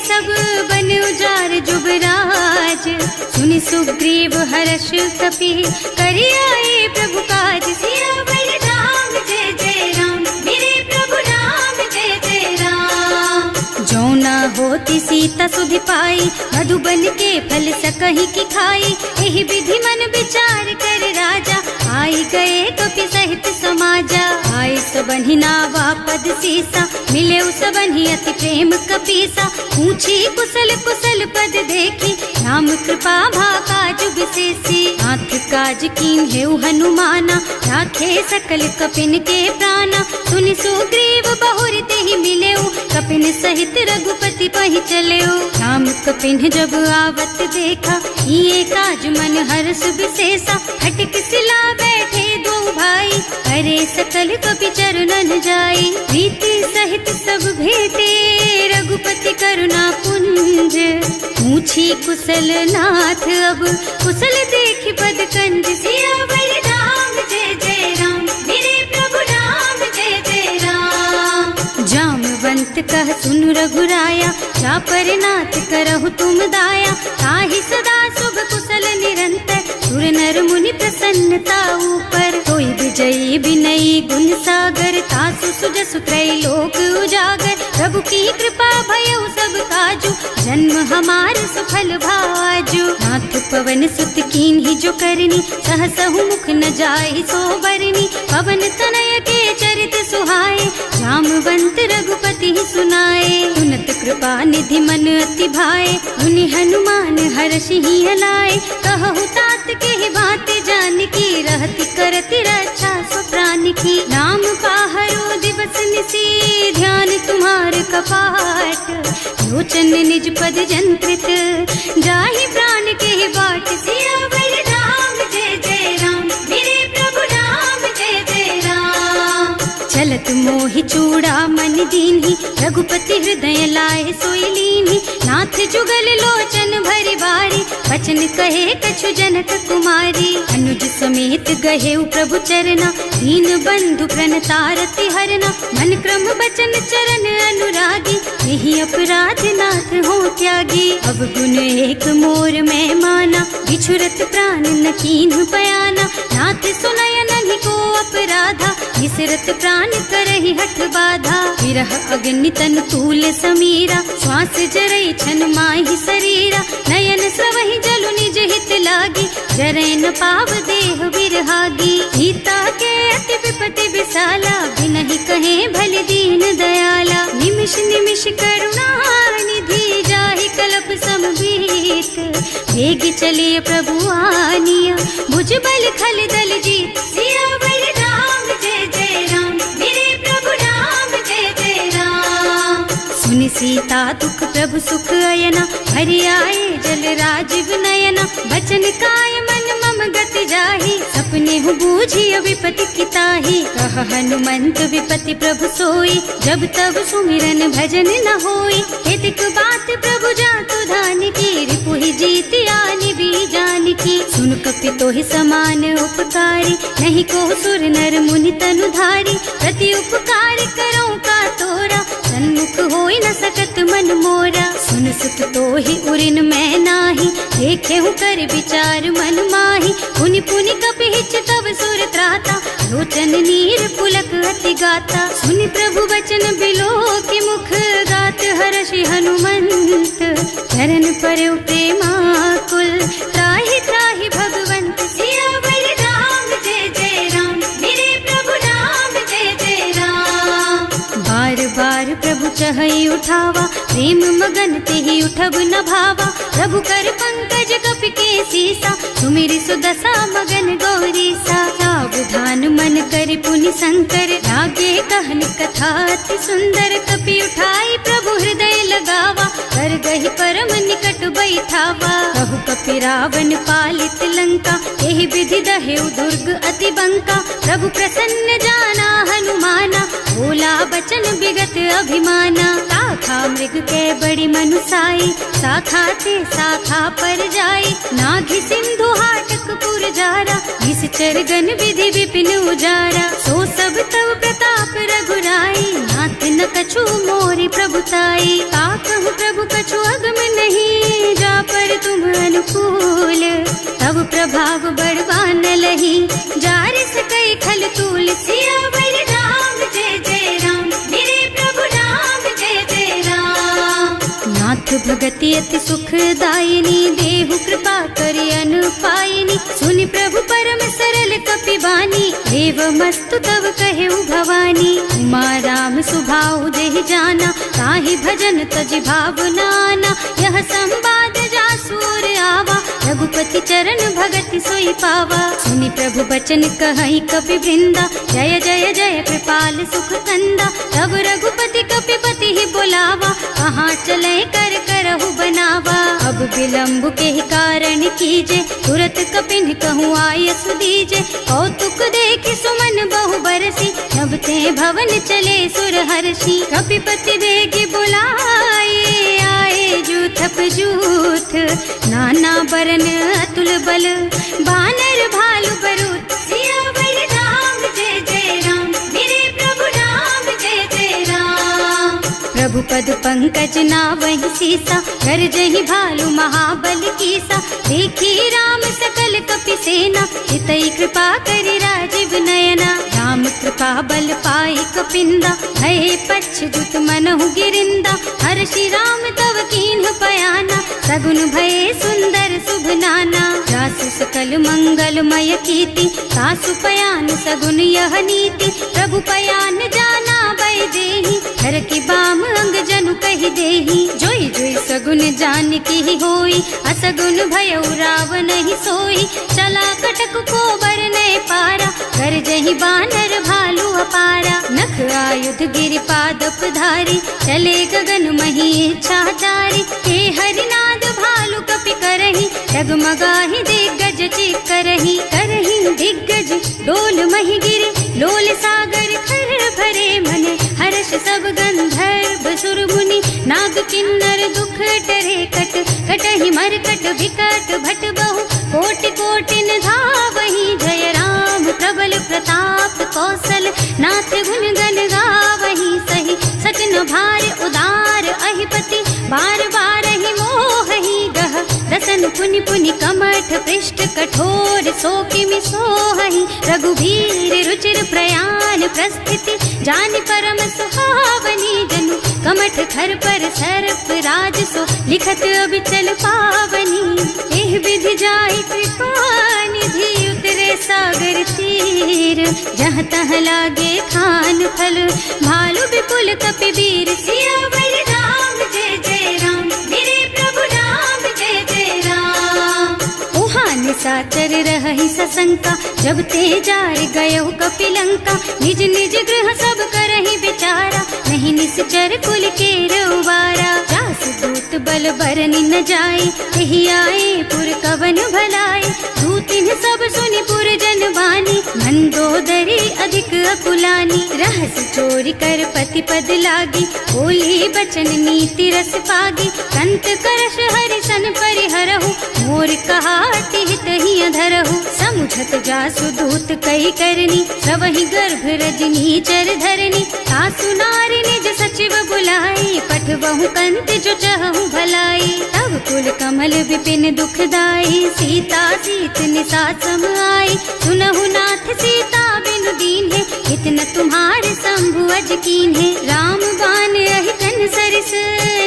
सब, बन उजार जुबराज। सुनि सुग्रीव हर्ष कपि, करि आए प्रभु काज। सियावर राम जय जय राम, मेरे प्रभु राम जय जय राम। जो न होती सीता सुधि पाई, मधुबन के फल सकहि की खाई। एहि विधि मन विचार कर राजा, आई गए कपि सहित समाजा। आए सबन्हि नावा पद सीसा, मिले सबन्हि अति प्रेम कपीसा। पूछी कुशल कुशल पद देखी, राम कृपा भाका जुग सेसी। नाथ काज कीन्हेउ हनुमाना, राखे सकल कपिन के प्राणा। सुनि सुग्रीव बहुर तेहि मिलेउ, कपिन सहित रघुपति पहि चलेउ। राम कपिन जब आवत देखा, ये काज मन हर्ष विशेषा। फटक सिला बैठे दो भाई, अरे सकल कपि चरणन जाई। प्रीति सहित सब भेटे, रघुपति करुणा पुंज। पूछी कुशल नाथ अब, कुशल देखि पद कंज। सियावर राम जय जय राम, मेरे प्रभु राम जय जय राम। जामवंत कह सुनु रघुराया, चापर नाथ करहु तुम दाया। ताहि सदा शुभ कुशल निरंतर, सुर नर मुनि प्रसन्नता ऊपर। कोई विजयी विनयी गुण सागर, तासु सुजसु त्रैलोक उजागर। प्रभु की कृपा भयउ सब काजू, जन्म हमार सफल भाजू। नाथ पवन सुत कीन्ही जो करनी, सहसहु मुख न जाहि सो बरनी। पवन तनय के चरित सुहाए, जामवंत रघुपति सुनाए। सुनत कृपा निधि मन अति भाए, मुनि हनुमान हर्षि हलाए। कहु तात के बात जानकी, रहति करति रक्षा सो प्राण की। नाम पाहरो दिवस निसी, ध्यान तुम्हार कपाट। लोचन निज पद जंत्रित, जाहि प्राण के बाट। सियावर राम जय जय राम, मेरे प्रभु राम जय जय राम। चलत मोहि चूड़ा मन दीन्ही, रघुपति हृदय लाए सोई लीन्ही। नाथ जुगल लोचन भरि बारी, वचन कहे कछु जनक कुमारी। अनुज समेत गहेउ प्रभु चरना, दीन बंधु प्रणतारति हरना। मन क्रम बचन चरण अनुरागी, यही अपराध नाथ हो त्यागी। अब गुण एक मोर मैं माना, बिछुरत प्राण न कीन्ह बयाना। नाथ सुनय नन्हि को अपराधा, निसरत प्राण करहि हठ बाधा। विरह अग्नि तन तूल समीरा, श्वास जरई छन माहि शरीरा। नयन स्रवहि जलु निज हित लागी, जरै न पाव देह बिरहागी। सीता के अति विपति विशाला, बिनहि कहे भल दीन दयाला। निमिष निमिष करुणा निधि, जाहि कलप समभीत। वेग चलिए प्रभु आनिया, भुज बल खल दल जीत। सियावर राम जय जय राम। सुनि सीता दुख प्रभु सुख अयना, हरि आए जल राजीव नयना। बचन काय मन मम गति जाहि, सपने हूँ बूझी विपति किताहि। कह हनुमंत विपति प्रभु सोई, जब तब सुमिरन भजन न होई। हेतिक बात प्रभु जातु धान की, रिपुहि जीति आनि भी जान की। सुन कपि तोहि समान उपकारी, नहीं को सुर नर मुनि तनु धारी। प्रति उपकार करो का तोरा, सन्मुख होई न सकत मन मोरा। सुन सुत तोहि उरिन मैं नाही, देखे हूँ कर विचार मन माही। पुनि पुनि कपि हिच तब सुर त्राता, लोचन नीर पुलक अति गाता। सुनि प्रभु बचन बिलो की मुख, गात हर्षि हनुमंत। चरण परउ प्रेमाकुल, त्राहि त्राहि भगवंत। सियावर राम जय जय राम, मेरे प्रभु राम जय जय राम। बार बार प्रभु चहई उठावा, प्रेम मगन तेहि उठब न भावा। प्रभु कर पंकज कपि के सीसा, सुमिरि सुदशा मगन गौरीसा। सावधान मन करि पुनि शंकर, लागे कहन कथा अति सुंदर। कपि उठाई प्रभु हृदय लगावा, कर गहि परम निकट बैठावा। कहु कपि रावण पालित लंका, एहि विधि दहेउ दुर्ग अति बंका। प्रभु प्रसन्न जाना हनुमाना, बोला बचन विगत अभिमाना। शाखा मृग के बड़ी मनुसाई, शाखा ते शाखा पर जाई। नाघि सिंधु हाटक पुर जारा, निश्चर गण विधि विपिन उजारा। सो सब तव प्रताप रघुराई, नाथ न कछु मोरि प्रभुताई। का कहु प्रभु कछु अगम नहीं, जा पर तुम अनुकूल। तब प्रभाव बड़वान लही, जार सकई खल तूल। सियावर राम जय जय राम, मेरे प्रभु राम जय जय राम। नाथ भगति अति सुखदायिनी, देहु कृपा करि अनुपायिनी। सुनि प्रभु परम सरल कपि बानी, एवमस्तु तव कहेउ भवानी। उमा राम सुभाउ जेहि जाना, ताहि भजन तजि भावनाना। यह संवाद जासु और आवा, रघुपति चरण भगति सोई पावा। सुनि प्रभु बचन कहई कपि वृंदा, जय जय जय कृपाल सुख कंदा। तब रघुपति कपिपति ही बोलावा, कहाँ चले कर करहु बनावा। अब विलम्ब के कारण कीजे, तुरत कपिन कहूँ आयसु दीजे। कौतुक देखि सुमन बहु बरसी, नभ ते भवन चले सुर हर्षि। कपिपति बेगी बुलाए, आए जूथप जूथ। नाना बरन अतुल बल, बानर भालु बरूथ। सियावर राम जय जय राम, मेरे प्रभु राम जय जय राम। प्रभु पद पंकज नावहि सीसा, कर जहि भालु महाबल कीसा। देखी राम सकल कपि सेना, हितई कृपा करि राजीव नयना। राम कृपा बल पाई कपिंदा, भय पच्छुत मनहु गिरिंदा। हर्षि राम तव कीन्ह पयाना, सगुन भये सुंदर शुभ नाना। जासु सकल मंगलमय कीर्ति, तासु पयान सगुन यह नीति। प्रभु पयान जाना भय देहि, हर की बाम अंग जनु कहि देहि। जोई जोई सगुन जान की होई, असगुन भयउ रावण ही सोई। चला कटक को बरने पारा, कर जहि बानर भालु अपारा। नख आयुध गिरि पादप धारी, चले गगन मही इच्छा जारी। हे हरिनाद भालु कपि करहि, डगमगाहि दिग्गज चित करहि। करहि दिग्गज डोल मही गिरि, लोल सागर खर भरे मन। हर्ष सब गंधर्व सुर मुनि, नाग किन्नर दुख डरे कट। कटहि मरकट विकट भट बहु, कोटि कोटिन धावहि। जय राम प्रबल प्रताप कौशल, नाथ गुण गण गावहि। सही सचन भार उदार अहिपति, बार बार ही मोहि गह। रसन पुनि पुनि कमठ पृष्ठ, कठोर सो किमि सोहहि। रघुवीर रुचिर प्रयाण प्रस्थिति, जानि परम सुहावनी। जनु कमठ खर पर सर्प राज सो, लिखत अबिचल पावनी। एह विधि जाहि कृपा निधि, उतरे सागर तीर। जहाँ तहाँ लागे खान फल, भालु विपुल कपि वीर। सियावर राम जय जय राम, मेरे प्रभु राम जय जय राम। उहाँ निशाचर रहहि सशंका, जब ते जार गयो कपिलंका। निज निज गृह सब करहि विचारा, नहीं ही निश्चर कुल के रउबारा। जास दूत बल बरनि न जाए, यही आए पुर कवन भलाए। दूतिन सब सुनि पुर जन बानी, मंदोदरी अधिक अकुलानी। रहस चोरी कर पति पद लागी, बोली बचन नीति रस पागी। संत करश हरि सन परिहरहु, मोर कहाति हित ही अधरहु। समुझत जासु दूत कही करनी, सवहि गर्भ रजनी चर धरनी। सासु नारी निज सचिव बुलाई, पठवहु कंत जो चहु भलाई। तब कुल कमल विपिन दुखदाई, सीता सीत निसा सम आई। सुनहु नाथ सीता बिनु दीन्हे, इतना तुम्हारे शंभु अज कीन्हे। राम बान अहितन सरिस,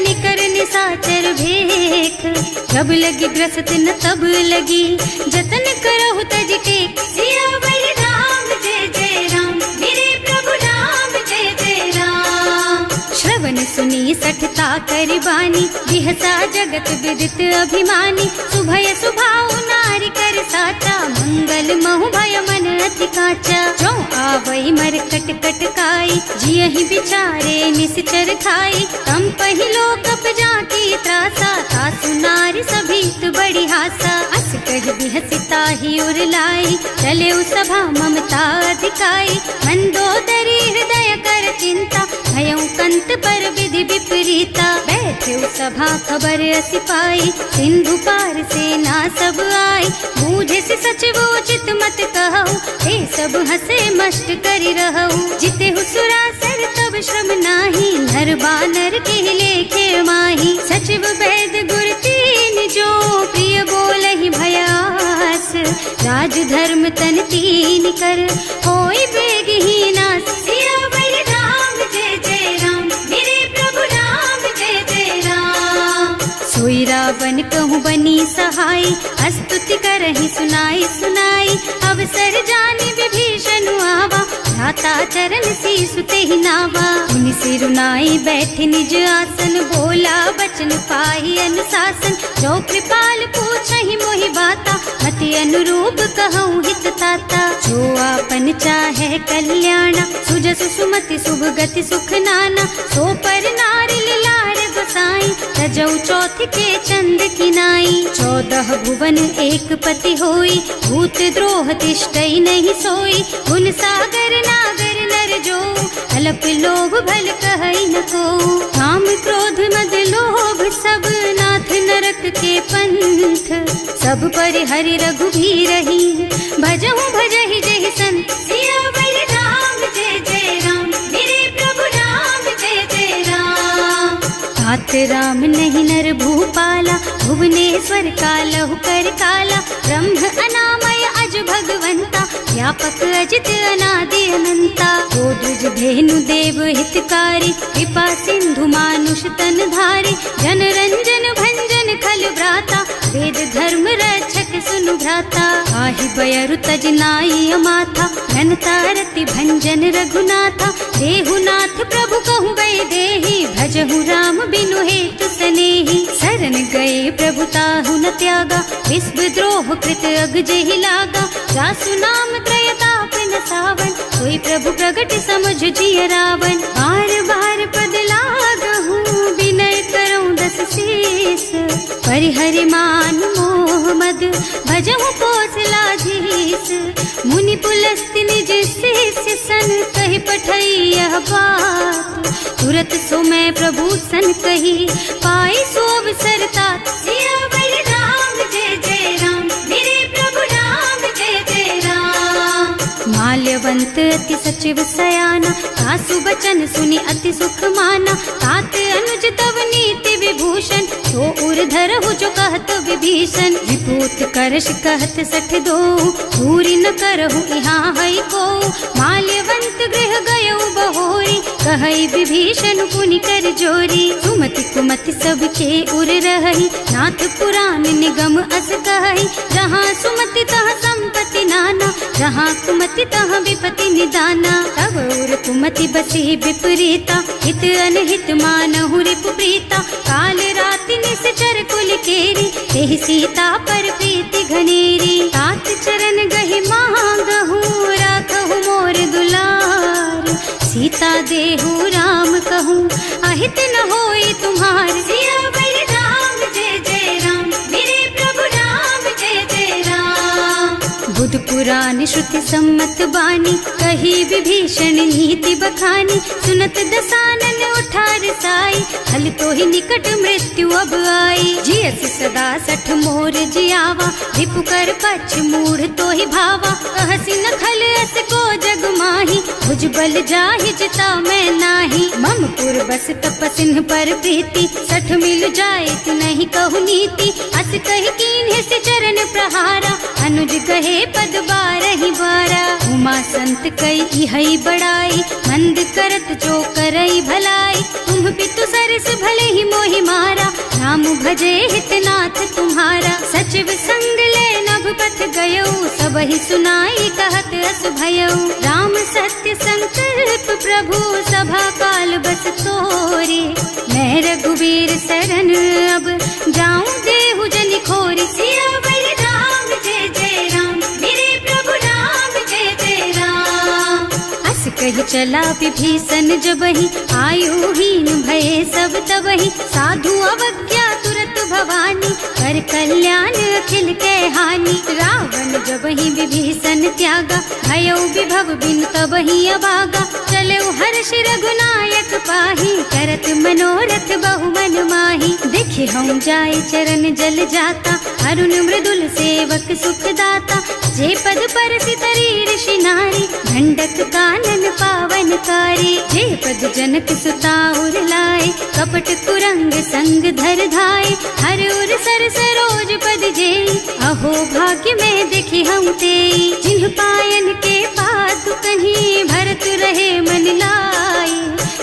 निकर निसाचर भेख। जब लगी ग्रसत न तब लगी, जतन करहु तज टेक। सियावर राम जय जय राम, मेरे प्रभु राम जय जय राम। श्रवण सुनी सठता कर बानी, बिहसा जगत विदित अभिमानी। सुभय सुभाव नारी कर साचा, मंगल महु भय मन अति काचा। जो आवई मरकट कटकाई, जियहि बिचारे निश्चर खाई। तम पहिलो कप जाकी त्रासा, सासु नारी सभीत बड़ी हासा। अस कह बिहसिता ही उर लाई, चले सभा ममता अधिकाई। मंदोदरी हृदय कर चिंता, भयउ कंत पर विधि विपरीता। बैठे सभा खबर असी पाई, सिंधु पार सेना सब आई। बूझे से सचिव उचित मत कहु, हे सब हसे मस्त करि रहु। जिते सुरासर तब श्रम नाही, नर बानर के लेखे माही। सचिव वैद गुर तीन जो, प्रिय बोलहि भयास। राज धर्म तन तीन कर, होई बेगहि नास। सियावर राम जय जय राम, मेरे प्रभु राम जय जय राम। सोई रावण कहूँ बनी सहाय, स्तुति करहि सुनाई सुनाई। अवसर जानि विभीषण आवा, भ्राता चरण सीसु तेहि नावा। मुनि सिरुनाई बैठ निज आसन, बोला बचन पाहि अनुशासन। जो कृपाल पूछहि मोहि बाता, मति अनुरूप कहूँ हित ताता। जो आपन चाहे कल्याणा, सुजसु सुमति शुभ गति सुख नाना। सो पर नारी लार गोसाई, तजौ चौथ के चंद किनाई। 14 भुवन एक पति होई, भूत द्रोह तिष्ठई नहीं सोई। गुण सागर नागर नर जो, अल्प लोभ भल कहई न को। काम क्रोध मद लोभ सब, नाथ नरक के पंथ। सब पर हरि रघुबीरहि, भजहु भजहि जहि संत। सियावर राम जय जय राम, मेरे प्रभु राम जय जय राम। तात राम नहीं नर भूपाला, भुवनेश्वर कालहु कर काला। ब्रह्म अनामय अज भगवंता, व्यापक अजित अनादि अनंता। गोदुज धेनु देव हितकारी, कृपा सिंधु मानुष तन धारी। जन रंजन भंजन खल भ्राता, वेद धर्म रक्षक सुनु भ्राता। आहि बयरु तज नाई अमाथा, घनता रति भंजन रघुनाथा। देहुनाथ प्रभु कहु गए देहि, भजहु राम बिनु हेतु सनेहि। शरण गए प्रभु ताहु न त्यागा, विश्व द्रोह कृत अग जेहि लागा। जासु नाम त्रय ताप न सावन, कोई प्रभु प्रगट समुझ जिय रावण। बार बार पद लागहु, विनय करऊं दस शीस। परिहरि मान मोह मद, भजहु कौशलाधीश। मुनि पुलस्त्य निज शिष्य सन, कहि पठई यह बात। तुरत सो मैं प्रभु सन कही, पाई सो अवसर तात। सियावर राम जय जय राम, मेरे प्रभु राम जय जय राम। माल्यवंत अति सचिव सयाना, सासु बचन सुनि अति सुख माना। तात अनुज तव नीति विभूषण, सो उर धरहु जो कहत विभीषण। विपूत करश कहत सठ दो, पूरी न करहु यहाँ हई को। माल्यवंत गृह गयौ बहोरी, कहई विभीषण पुनि कर जोरी। सुमति कुमति सबके उर रहई, नाथ पुराण निगम अस कहई। जहाँ सुमति तहाँ संपत्ति नाना, जहाँ कुमति तहाँ विपति निदाना। तब उर कुमति बसी विपरीता, हित अनहित मानहु रिपु प्रीता। काल राति निश्चर कुल केरी, तेहि सीता पर प्रीति घनेरी। तात चरण गहि मांगहु, राखहु मोर दुलार। सीता देहु राम कहूँ, सहित न होई तुम्हार। सियावर राम जय जय राम, मेरे प्रभु राम जय जय राम। बुध पुराण श्रुति सम्मत बानी, कही विभीषण नीति बखानी। सुनत दसानन उठा रसाई, हल तो ही निकट मृत्यु अब आई। जियस सदा सठ मोर जियावा, रिपु कर पछ मूढ़ तो ही भावा। कहसी न खल अस को जग माही, भुज बल जाहि जिता मैं नाही। मम पुर बस तपसिन पर प्रीति, सठ मिल जाए तु नहीं कहु नीति। अस कहि कीन्हे से चरण प्रहारा, अनुज कहे पद बारहि बारा। उमा संत कई इहई बड़ाई, मंद करत जो करई भलाई। तुम पितु सरस भले ही मोहि मारा, नाम भजे हितनाथ तुम्हारा। सचिव संग ले नभ पथ गयो, सबहि सुनाई कहत अस भयो। राम सत्य संकल्प प्रभु, सभा काल बस तोरे। मैं रघुवीर शरण अब, जाऊं देहु जनि खोरी। सियावर राम जय जय राम, मेरे प्रभु राम जय जय राम। अस कहि चला विभीषण जबहि, आयुहीन भये सब तबहि। साधु अवज्ञा तुरत भवानी, कर कल्याण अखिल के हानि। रावण जबहि विभीषण त्यागा, भयो विभव बिनु तबहि अभागा। चलऊ हर्ष रघुनायक पाहि, करत मनोरथ बहु मन माहि। देखे हम जाय चरण जल जाता, अरुण मृदुल सेवक सुख दाता। जे पद परसि तरी ऋषि नारी, ढंडक कानन पावन कारी। जे पद जनक सुता उर लाए, कपट कुरंग संग धर धाय। हर उर सर सरोज पद जेई, अहो भाग्य में देखी हम तेई। जिन्ह पायन के पादु कहीं, भरत रहे मन लाई।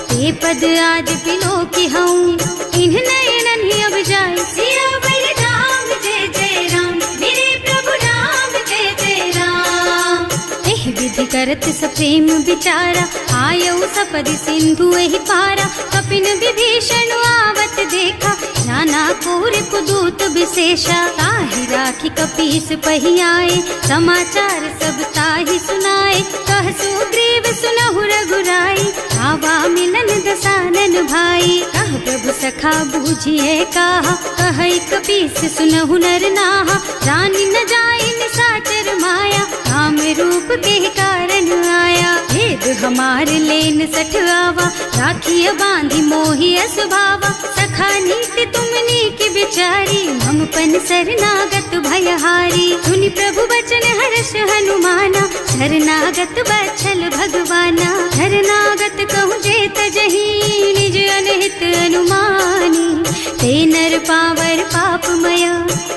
ते पद आज बिलो की हूँ, इन्ह नयनन ही अब जाए। सियावर राम जय जय राम, मेरे प्रभु राम जय जय राम। एहि विधि करत सप्रेम विचारा, आयऊ सपदि सिंधु एहि पारा। कपिन विभीषण आवत देखा, नाना कोर कुदूत विशेषा। ताहि राखी कपीस पहि आए, समाचार सब ताहि सुनाए। कह सुग्रीव सुनहु रघुराई, आवा मिलन दसानन भाई। कह प्रभु सखा बूझिए काहा, कहै कपीस सुनहु नर नाहा। जानि न जाय निसाचर माया, राम रूप के कारण आया। भेद हमार लेन सठ आवा, राखिय बांधि मोहि असभावा। सखा नीति तुमनी की बिचारी, मम पन शरणागत भयहारी। सुनि प्रभु बचन हर्ष हनुमाना, शरणागत बछल भगवाना। शरणागत कहूँ जे तजहि, निज अनहित अनुमानी। ते नर पावर पापमय,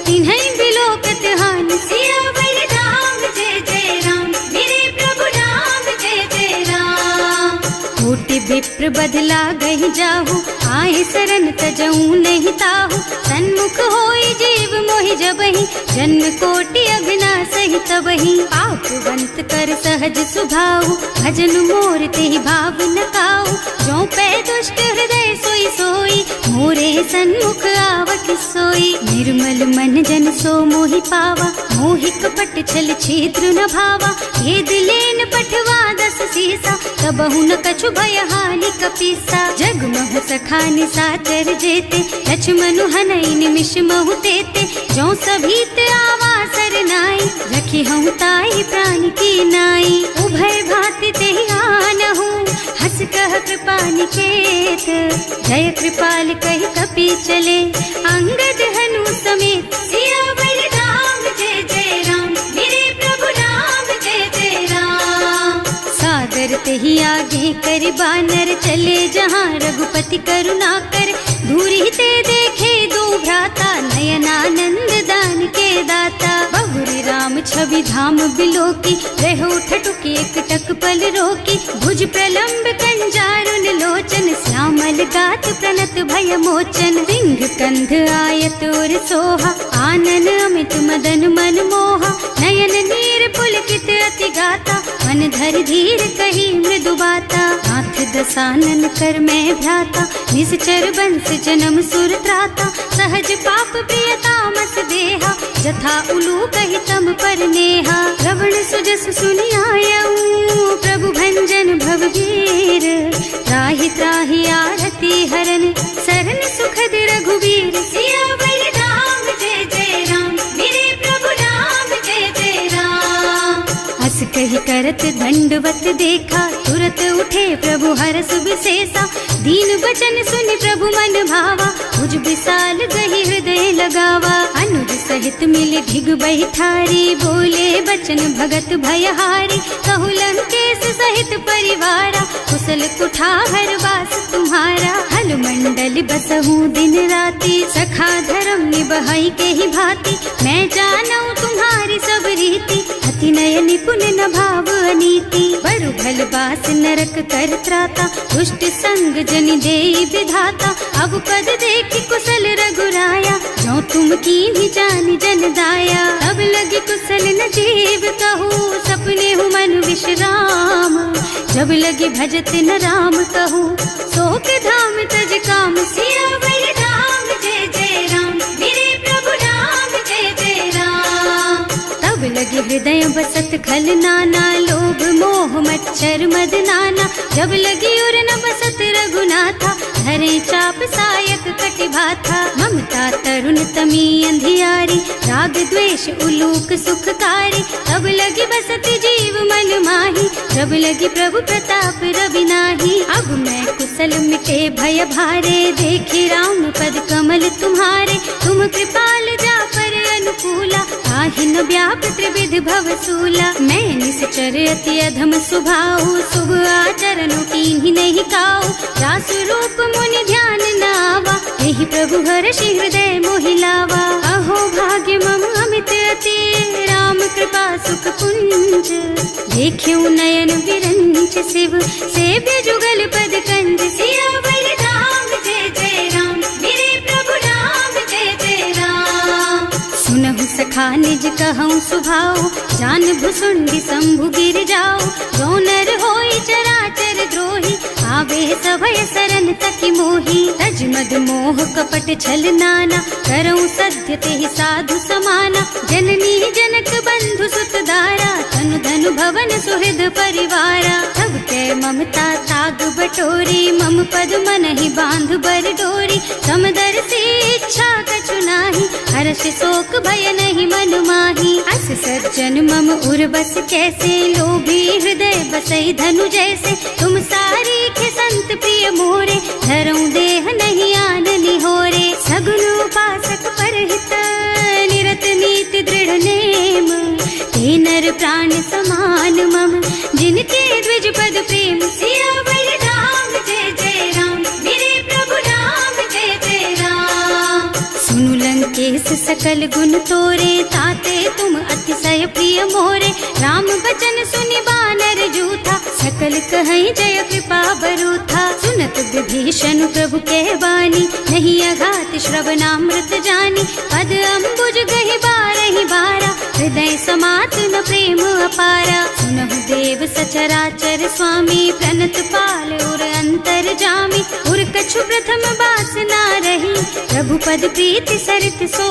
तिन्है बिलोकत हानि। सियावर राम जय जय राम, मेरे प्रभु राम जय जय राम। कोटि विप्र बदला गहि जाहु, आए शरण तजऊ नहीं ताहु। सन्मुख होई जीव मोहि जबहि, जन्म कोटि अघ्ना सहि तबहि। पापवंत कर सहज सुभाऊ, भजन मोर तेहि भाव न काऊ। जो पै दुष्ट हृदय सोई सोई, मोरे सन्मुख आवत सोई। निर्मल मन जन सो मोहि पावा, मोहि कपट छल छिद्र न भावा। ये दिलेन पठवा दस सीसा, तबहु न कछु भय हानि कपीसा। जग महु सखा निसाचर जेते, लक्ष्मण हनई निमिष महु तेते। जो सभीत आवा सरनाई, रखी हूँ ताई प्राण की नाई। उभय भांति तेहि आनहु, हस कह कृपा निकेत। जय कृपाल कहि कपि चले, अंगद हनु समेत। सियावर राम जय जय राम, मेरे प्रभु राम जय जय राम। सादर तेहि आगे कर बानर, चले जहाँ रघुपति करुणा कर। दूरी ते देखे दो भ्राता, नयनानंद दान के दाता। बहुरी राम छवि धाम बिलोकी, रहो ठटुकी एकटक पल रोकी। भुज प्रलंब कंजारुन लोचन, श्यामल गात प्रणत भय मोचन। सिंह कंध आयत और सोहा, आनन अमित मदन मन मोहा। नयन नीर पुलकित अति गाता, मन धर धीर कही मृदु बाता। नाथ दसानन कर मैं भ्राता, निश्चर बंस जन्म सुर त्राता। सहज पाप प्रिय तामस देहा, जथा उलू कहि तम पर नेहा। श्रवण सुजस सुनि आयऊ, प्रभु भंजन भव वीर। त्राहि त्राहि आरती हरन, दंडवत देखा, तुरत उठे प्रभु हरस विशेषा। दीन बचन सुनि प्रभु मन भावा, मुझ विशाल गही हृदय लगावा। अनुज सहित मिले ढिग बैठारी, बोले बचन भगत भयहारी। कहु लंकेश सहित परिवारा, कुशल कुठार वास तुम्हारा। हल मंडल बसहु दिन राति, सखा धर्म निबहई के ही भांति। मैं जानऊ तुम्हारी सब रीति, अति नय निपुण न भाव अनीति। बरु भल बास नरक कर त्राता, दुष्ट संग जन देई विधाता। अब पद देखि कुशल रघुराया, जो तुम कीन्ही जानि जन दाया। अब लगी कुशल न जीव कहूँ, सपने हूँ मन विश्राम। जब लगी भजत न राम कहूँ, शोक धाम तज काम। सियावर राम जय जय राम, मेरे प्रभु राम जय जय राम। तब लगे हृदय बसत खल नाना, लोभ मोह मच्छर मद नाना। जब लगी उर न बसत रघुनाथा, धरे चाप सायक कटि भाथा। ममता तरुण तमी अंधियारी, राग द्वेष उलूक सुखकारी। तब लगी बसत जीव मन माही, जब लगी प्रभु प्रताप रवि नाही। अब मैं कुशल मिटे भय भारे, देखे राम पद कमल तुम्हारे। तुम कृपाल जा पर अनुकूला, आहि न व्याप त्रिविध भव सूला। मैं निश्चर अति अधम स्वभाव, शुभ आचरण कीन्ही नहीं काऊ। रास रूप मुनि ध्यान न आवा, यही प्रभु हर्षि हृदय मोहिलावा। अहो भाग्य मम अमित अति, राम कृपा सुख पुंज। देख्यऊ नयन विरंच शिव, सेव्य जुगल पद कंज। सियावर राम जय जय राम, मेरे प्रभु राम जय जय राम। सुनहु सखा निज कहऊँ सुभाऊ, जान भुसुंडी शंभु गिर जाऊ। जो नर होई चराचर द्रोही, आवे सभय सरन तकी मोही। तज मद मोह कपट छल नाना, करऊँ सत्य तेहि साधु समाना। जननी जनक बंधु सुत दारा, तनु धनु भवन सुहृद परिवारा। तब कै ममता ताग बटोरी, मम पद मनहि बांध बर डोरी। समदर्शी इच्छा कछु नाही, हर्ष शोक भय नहीं मन माही। अस सज्जन मम उर बस कैसे, लोभी हृदय बसई धनु जैसे। तुम सारी के संत प्रिय मोरे, धरऊँ देह नहीं आन निहोरे। सगुन उपासक परहित, निरत नीति दृढ़ नेम। ते नर प्राण समान मम, जिनके द्विज पद प्रेम। सियावर राम जय जय राम, मेरे प्रभु राम जय जय राम। सुनु लंकेश सकल गुण तोरे, ताते तुम अतिशय प्रिय मोरे। राम बचन सुनि बानर जूथा, सकल कहई जय कृपा बरूथा। सुनत विभीषण प्रभु कह बानी, नहीं अघात श्रवणामृत जानी। पद अम्बुज गहि बारहि बारा, हृदय समात न प्रेम अपारा। सुनहु देव सचराचर स्वामी, प्रणत पाल उर अंतर जामी। उर कछु प्रथम बास ना रही, प्रभु पद प्रीति सरित सो।